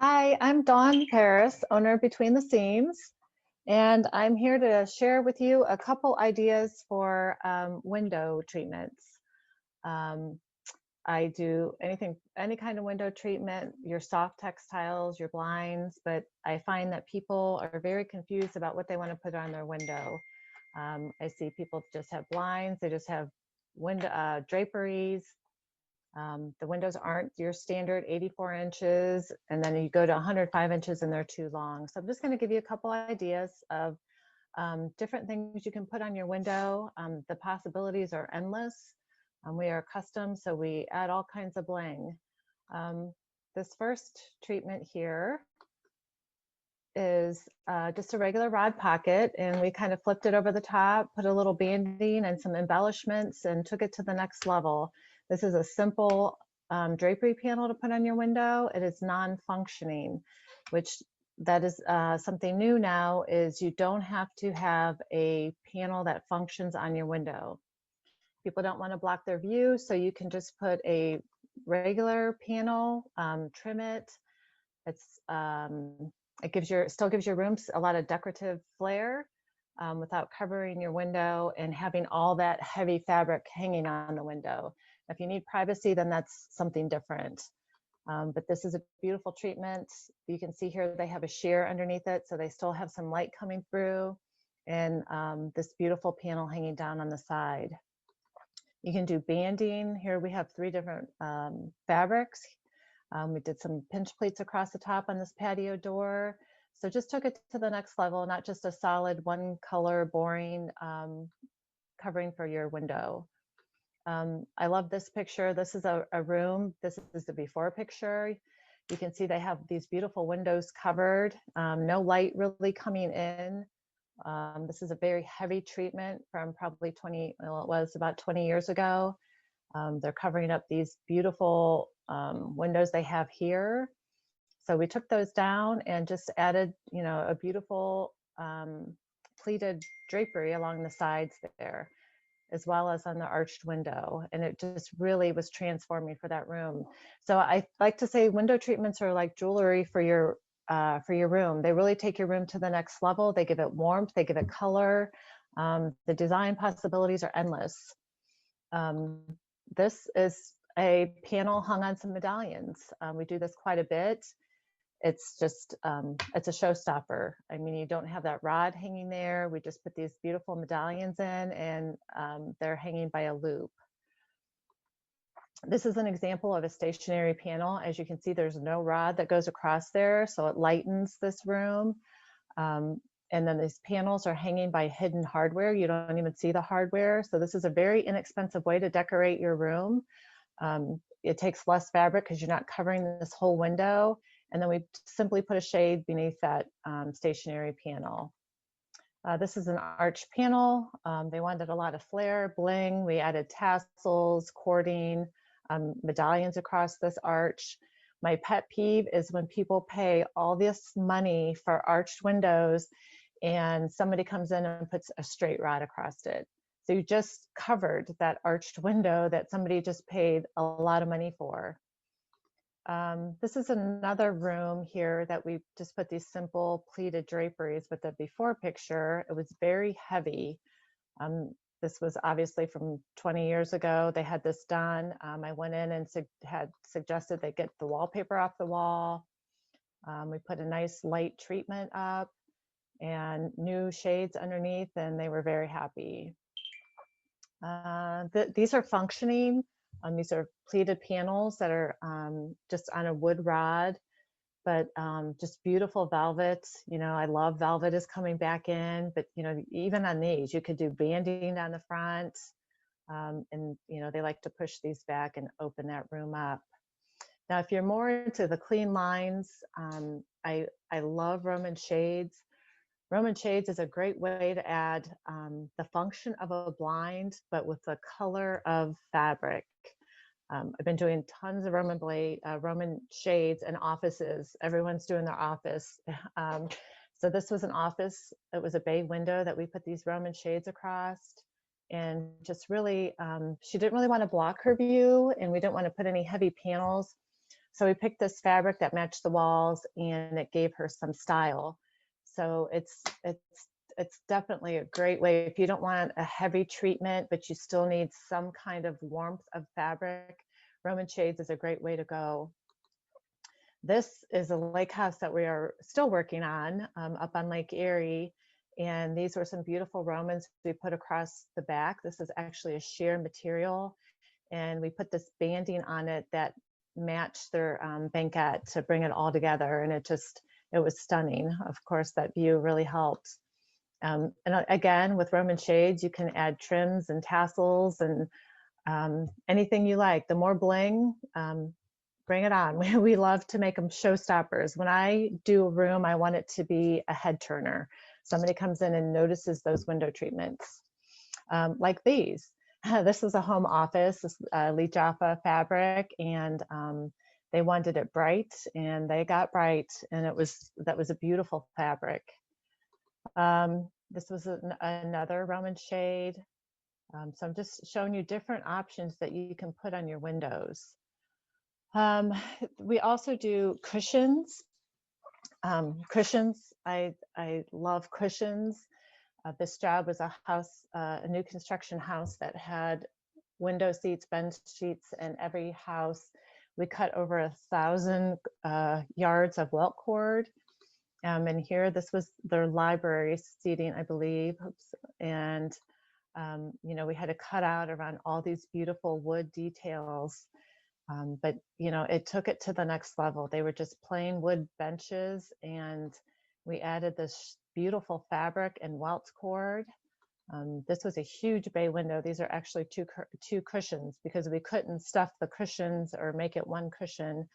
Hi, I'm Dawn Paris, owner of Between the Seams, and I'm here to share with you a couple ideas for window treatments. Um, I do any kind of window treatment, your soft textiles, your blinds, but I find that people are very confused about what they want to put on their window. I see people just have blinds, they just have window draperies. The windows aren't your standard 84 inches, and then you go to 105 inches and they're too long. So I'm just going to give you a couple ideas of different things you can put on your window. The possibilities are endless. We are custom, so we add all kinds of bling. This first treatment here is just a regular rod pocket, and we kind of flipped it over the top, put a little banding and some embellishments, and took it to the next level. This is a simple drapery panel to put on your window. It is non-functioning, which that is something new now, is you don't have to have a panel that functions on your window. People don't want to block their view, so you can just put a regular panel, trim it. It still gives your rooms a lot of decorative flair without covering your window and having all that heavy fabric hanging on the window. If you need privacy, then that's something different. But this is a beautiful treatment. You can see here they have a sheer underneath it, so they still have some light coming through, and this beautiful panel hanging down on the side. You can do banding. Here we have 3 different fabrics. We did some pinch pleats across the top on this patio door. So just took it to the next level, not just a solid one color boring covering for your window. I love this picture. This is a room. This is the before picture. You can see they have these beautiful windows covered, no light really coming in. This is a very heavy treatment from probably it was about 20 years ago. They're covering up these beautiful windows they have here. So we took those down and just added, a beautiful pleated drapery along the sides there, as well as on the arched window. And it just really was transforming for that room. So I like to say window treatments are like jewelry for your room. They really take your room to the next level. They give it warmth, they give it color. The design possibilities are endless. This is a panel hung on some medallions. We do this quite a bit. It's just, it's a showstopper. I mean, you don't have that rod hanging there. We just put these beautiful medallions in, and they're hanging by a loop. This is an example of a stationary panel. As you can see, there's no rod that goes across there, so it lightens this room. And then these panels are hanging by hidden hardware. You don't even see the hardware. So this is a very inexpensive way to decorate your room. It takes less fabric because you're not covering this whole window. And then we simply put a shade beneath that stationary panel. This is an arch panel. They wanted a lot of flair, bling. We added tassels, cording, medallions across this arch. My pet peeve is when people pay all this money for arched windows and somebody comes in and puts a straight rod across it. So you just covered that arched window that somebody just paid a lot of money for. This is another room here that we just put these simple pleated draperies, but the before picture, it was very heavy. This was obviously from 20 years ago. They had this done. I went in and had suggested they get the wallpaper off the wall. We put a nice light treatment up and new shades underneath, and they were very happy. These are functioning. These are pleated panels that are just on a wood rod, but just beautiful velvet. I love velvet is coming back in, but even on these, you could do banding on the front, and they like to push these back and open that room up. Now, if you're more into the clean lines, I love Roman shades. Roman shades is a great way to add the function of a blind, but with the color of fabric. I've been doing tons of Roman shades in offices. Everyone's doing their office. So this was an office. It was a bay window that we put these Roman shades across, and just really, she didn't really want to block her view, and we didn't want to put any heavy panels. So we picked this fabric that matched the walls, and it gave her some style. So it's definitely a great way if you don't want a heavy treatment, but you still need some kind of warmth of fabric. Roman shades is a great way to go. This is a lake house that we are still working on up on Lake Erie. And these were some beautiful Romans we put across the back. This is actually a sheer material. And we put this banding on it that matched their banquette to bring it all together. And it was stunning. Of course, that view really helped. And again, with Roman shades, you can add trims and tassels and anything you like. The more bling, bring it on. We love to make them showstoppers. When I do a room, I want it to be a head turner. Somebody comes in and notices those window treatments, like these. This is a home office, this Lee Jaffa fabric, and they wanted it bright, and they got bright, and that was a beautiful fabric. This was another Roman shade. So I'm just showing you different options that you can put on your windows. We also do cushions. Cushions, I love cushions. This job was a house, a new construction house that had window seats, bench seats in every house. We cut over 1,000 yards of welt cord. And here, this was their library seating, I believe. Oops. And, you know, we had to cut out around all these beautiful wood details. But, you know, it took it to the next level. They were just plain wood benches, and we added this beautiful fabric and welt cord. This was a huge bay window. These are actually two cushions because we couldn't stuff the cushions or make it one cushion.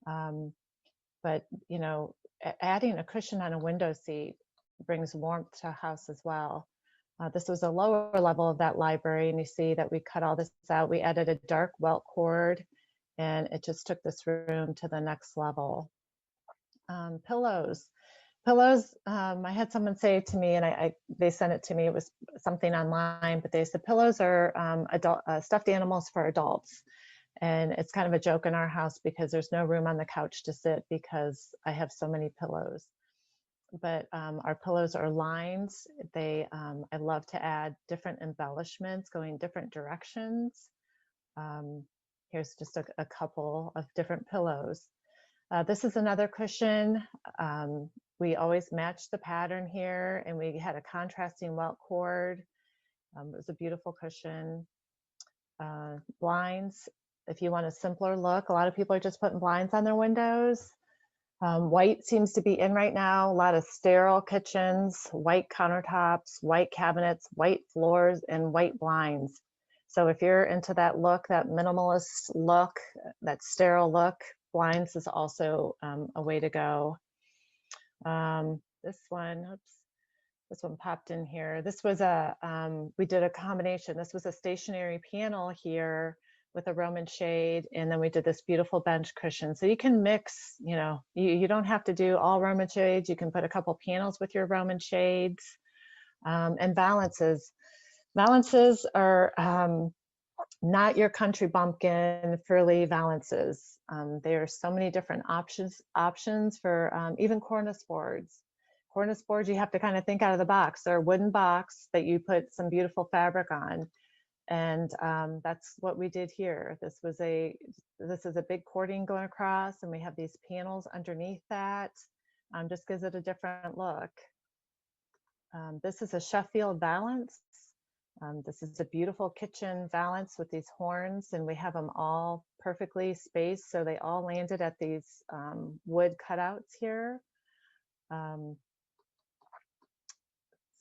But, you know, adding a cushion on a window seat brings warmth to a house as well. This was a lower level of that library, and you see that we cut all this out. We added a dark welt cord, and it just took this room to the next level. Pillows. I had someone say to me, and they sent it to me, it was something online, but they said pillows are stuffed animals for adults. And it's kind of a joke in our house because there's no room on the couch to sit because I have so many pillows. But our pillows are lines. I love to add different embellishments going different directions. Here's just a couple of different pillows. This is another cushion. We always matched the pattern here, and we had a contrasting welt cord. It was a beautiful cushion. Blinds, if you want a simpler look, a lot of people are just putting blinds on their windows. White seems to be in right now. A lot of sterile kitchens, white countertops, white cabinets, white floors, and white blinds. So if you're into that look, that minimalist look, that sterile look, blinds is also a way to go. This one popped in here. This was we did a combination. This was a stationary panel here with a Roman shade, and then we did this beautiful bench cushion. So you can mix, you know, you don't have to do all Roman shades. You can put a couple panels with your Roman shades. And Valances. Valances are not your country bumpkin frilly Valances. There are so many different options for even cornice boards. Cornice boards, you have to kind of think out of the box. They're a wooden box that you put some beautiful fabric on. And that's what we did here. This is a big cording going across, and we have these panels underneath that. Just gives it a different look. This is a Sheffield valance. This is a beautiful kitchen valance with these horns, and we have them all perfectly spaced, so they all landed at these wood cutouts here.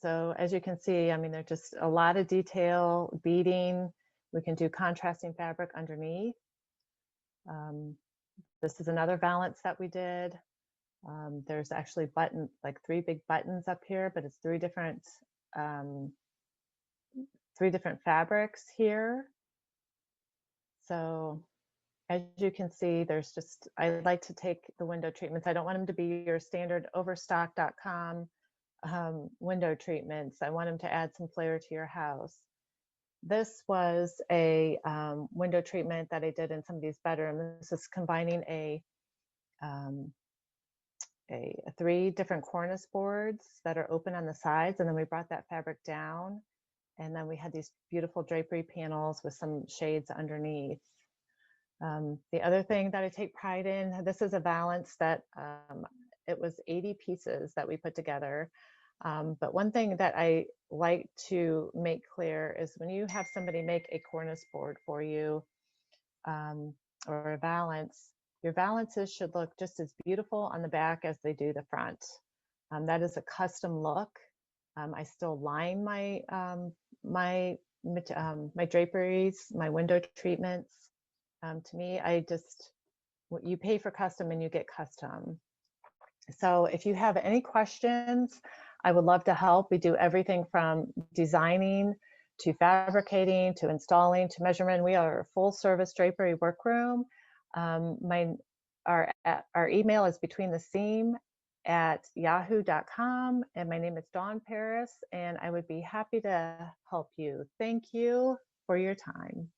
So as you can see, I mean, there's just a lot of detail, beading. We can do contrasting fabric underneath. This is another valance that we did. There's actually like 3 big buttons up here, but it's 3 different fabrics here. So as you can see, I like to take the window treatments. I don't want them to be your standard overstock.com window treatments. I want them to add some flair to your house. This was a window treatment that I did in somebody's bedroom. This is combining um, 3 different cornice boards that are open on the sides, and then we brought that fabric down, and then we had these beautiful drapery panels with some shades underneath. The other thing that I take pride in, this is a valance that it was 80 pieces that we put together. But one thing that I like to make clear is when you have somebody make a cornice board for you, or a valance, your valances should look just as beautiful on the back as they do the front. That is a custom look. I still line my draperies, my window treatments. To me, you pay for custom and you get custom. So if you have any questions, I would love to help. We do everything from designing to fabricating to installing to measurement. We are a full service drapery workroom. Our email is betweentheseam@yahoo.com, and my name is Dawne Paris, and I would be happy to help you. Thank you for your time.